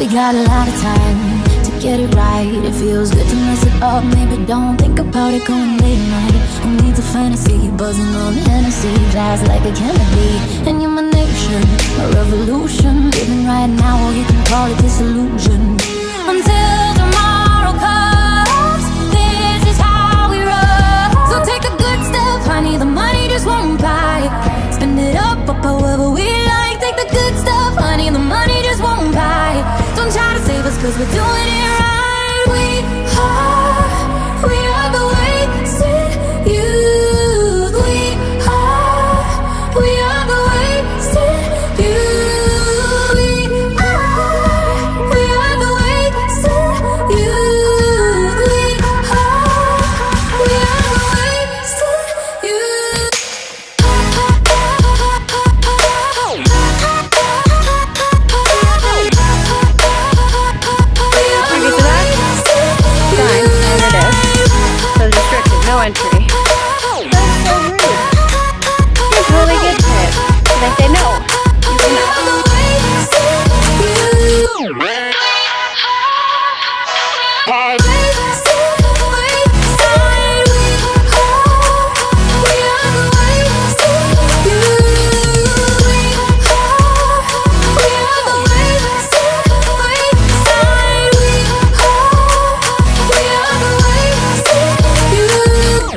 We got a lot of time to get it right. It feels good to mess it up. Maybe don't think about it going late night. Who needs a fantasy? Buzzing on Hennessy, jazz like a Kennedy. And you're my nation, a revolution. Living right now, or you can call it disillusion. Until tomorrow comes, this is how we roll. So take a good step, honey, the money just won't buy. Spend it up however we like. Take the good stuff, honey, the money just won't buy. Don't try to save us, cause we're doing it right. We are the wasted youth. We are the wasted youth. We are the wasted youth. We are the wasted youth. No entry. That's so rude. You totally get it. And I say no. You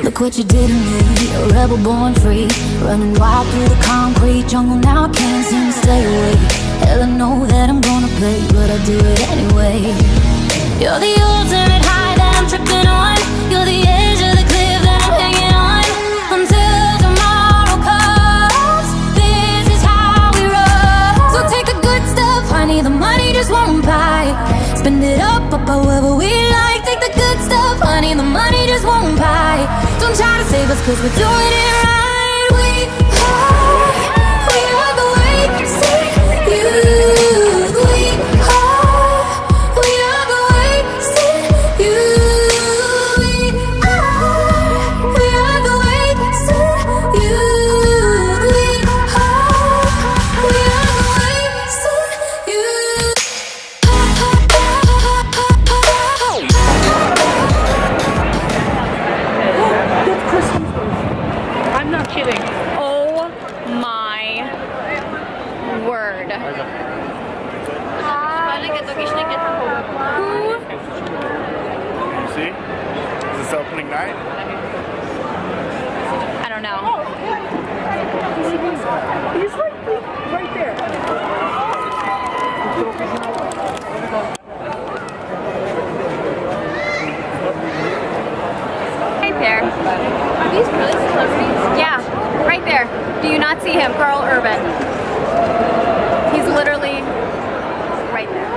Look what you did to me, a rebel born free. Running wild through the concrete jungle, now I can't seem to stay away. Hell, I know that I'm gonna play, but I do it anyway. You're the ultimate high that I'm tripping on. You're the edge of the cliff that I'm hanging on. Until tomorrow comes, this is how we roll. So take the good stuff, honey, the money just won't buy. Spend it up however we like. Take the good stuff, honey, the money just won't buy. Don't try to save us, cause we're doing it right. We are the wasted youth. We are the wasted youth. We are the wasted youth. We are the wasted youth. Chris Hemsworth. I'm not kidding. Oh my word. You see? Is this opening night? I don't know. He's right there. Right there. Are these really celebrities? Yeah, right there. Do you not see him? Carl Urban. He's literally right there.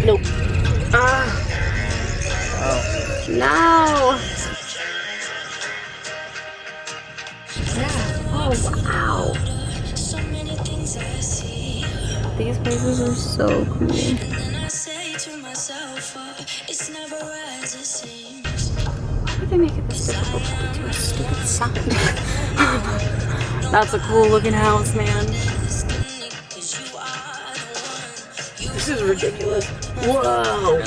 Nope. No. Yeah. Oh, wow. These places are so cool. Why would they make it this difficult to get to a stupid sign? That's a cool looking house, man. This is ridiculous. Whoa.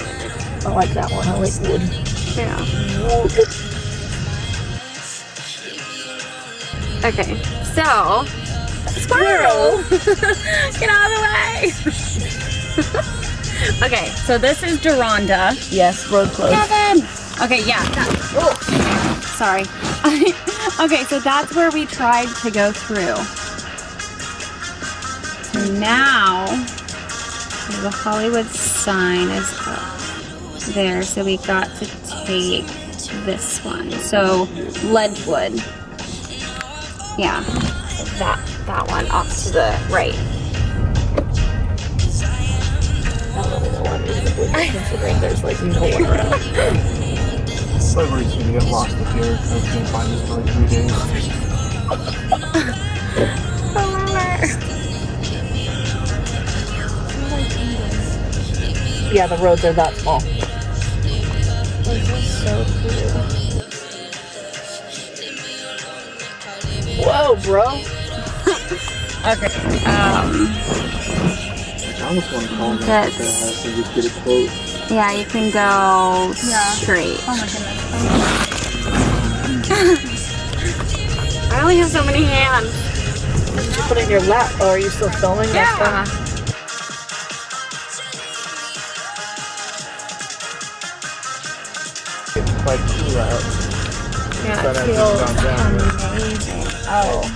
I like that one. I like wood. Yeah. Okay, so squirrel! Get out of the way! Okay, so this is Deronda. Yes, road closed. Kevin! Okay, yeah. Sorry. Okay, so that's where we tried to go through. So now the Hollywood sign is up there, so we got to take this one. So Ledgewood. Yeah, that one off to the right. I don't really know what it is, considering there's like no one around. Everybody's gonna get lost up here. I was gonna find this for like 3 days. Yeah, the roads are that small. This is so cool. Whoa, bro. Okay. I almost want to call them at the house and just get a quote. Yeah, you can go straight. Oh my goodness. I only have so many hands. Did you put it in your lap? Oh, are you still filming? Yeah. It's quite cool out. Yeah, But it I feels think down there. amazing. Oh.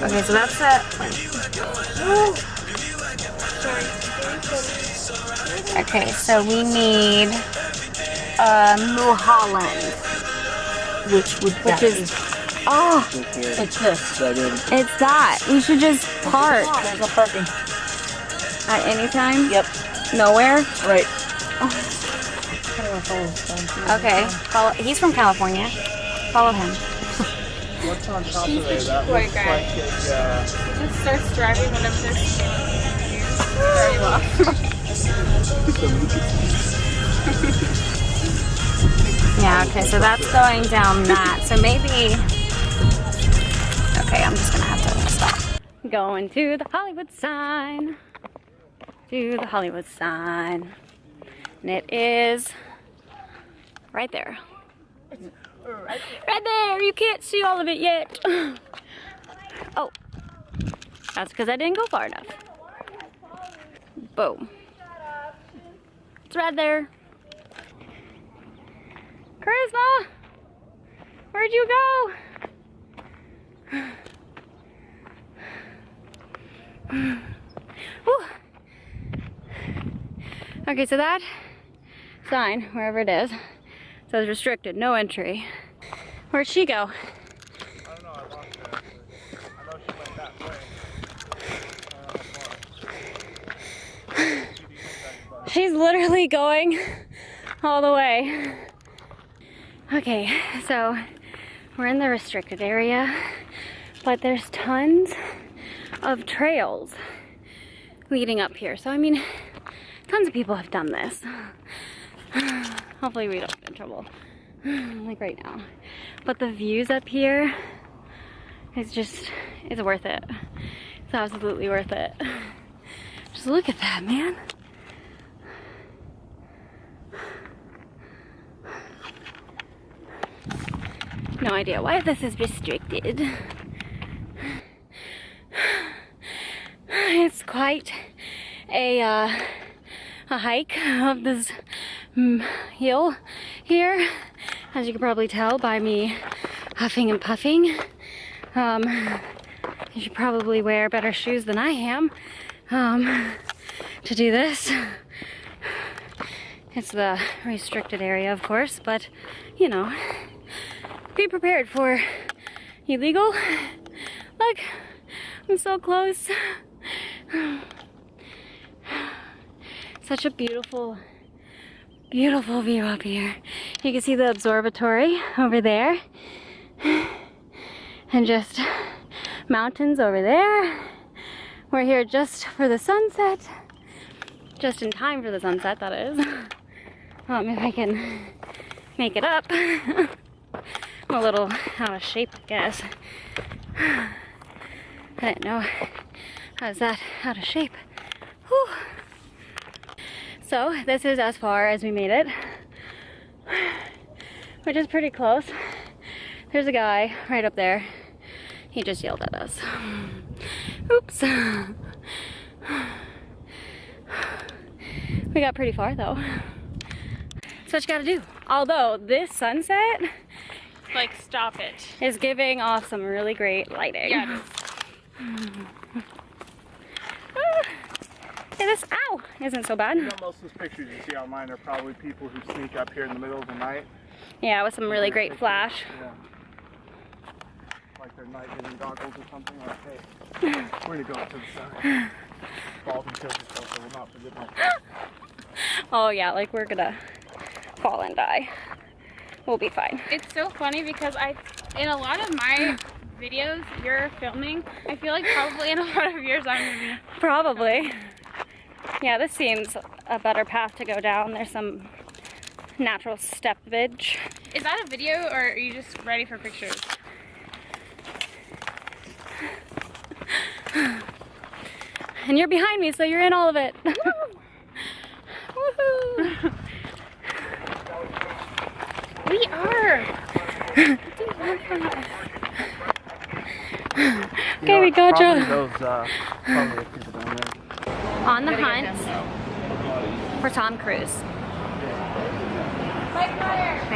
Okay, so that's it. Okay, so we need Mulholland, Which would that is be? oh, It's this. it's that. We should just park There's no parking. at any time. Yep. Nowhere. Right. Okay. Follow. He's from California. Follow him. What's on top of there? That Poor looks guy. like it's, Just starts driving whenever they're very well. Yeah. Okay. So that's going down that. So maybe. Okay. I'm just gonna have to stop. Going to the Hollywood sign. To the Hollywood sign. And it is right there. Right there. You can't see all of it yet. Oh. That's because I didn't go far enough. Boom. It's right there. Charisma! Where'd you go? Whew. Okay, so that sign, wherever it is, says restricted, no entry. Where'd she go? I don't know, I lost her actually. I know she went that way. She's literally going all the way. Okay, so we're in the restricted area, but there's tons of trails leading up here. So I mean, tons of people have done this. Hopefully we don't get in trouble, like right now. But the views up here is just, it's worth it. It's absolutely worth it. Just look at that, man. No idea why this is restricted. It's quite a hike of this hill here, as you can probably tell by me huffing and puffing. You should probably wear better shoes than I am to do this. It's the restricted area, of course, but you know, be prepared for illegal. Look, I'm so close. Such a beautiful, beautiful view up here. You can see the observatory over there, and just mountains over there. We're here just for the sunset, just in time for the sunset, that is. If I can make it up. I'm a little out of shape, I guess. I didn't know I was that out of shape. Whew. So this is as far as we made it, which is pretty close. There's a guy right up there. He just yelled at us. Oops. We got pretty far though. That's what you gotta do. Although this sunset, Like, stop it. is giving off some really great lighting. Yeah, it is. Hey, this, ow, isn't so bad. You know, most of those pictures you see online are probably people who sneak up here in the middle of the night. Yeah, with some really great flash. Yeah. Like their night vision goggles or something. Like, hey, we're gonna go up to the side. Fall and kill yourself, so we're not forget my. Oh yeah, like we're gonna fall and die. We'll be fine. It's so funny because in a lot of my videos you're filming, I feel like probably in a lot of yours I'm gonna be. Probably. Yeah, this seems a better path to go down. There's some natural steppage. Is that a video or are you just ready for pictures? And you're behind me, so you're in all of it. Woohoo! We are. Okay, we got you. On the hunt for Tom Cruise. I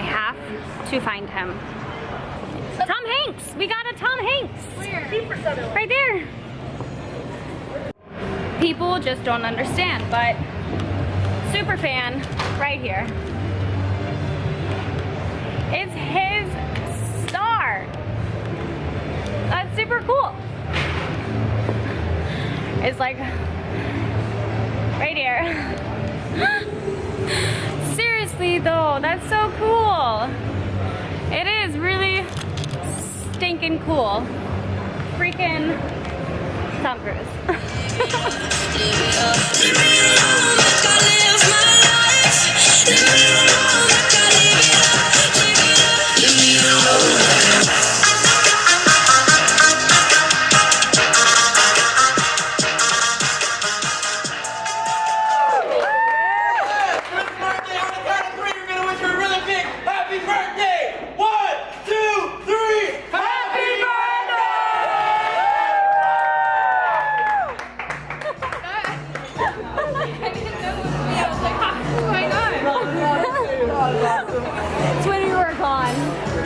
have to find him. Tom Hanks! We got a Tom Hanks! Where? Right there. People just don't understand, but super fan right here. It's his star. That's super cool. It's like right here. Seriously though, that's so cool. It is really stinking cool. Freaking Tom Cruise. It's when we were gone.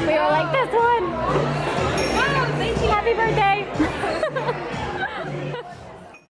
We were like, this one. Wow, thank you. Happy birthday.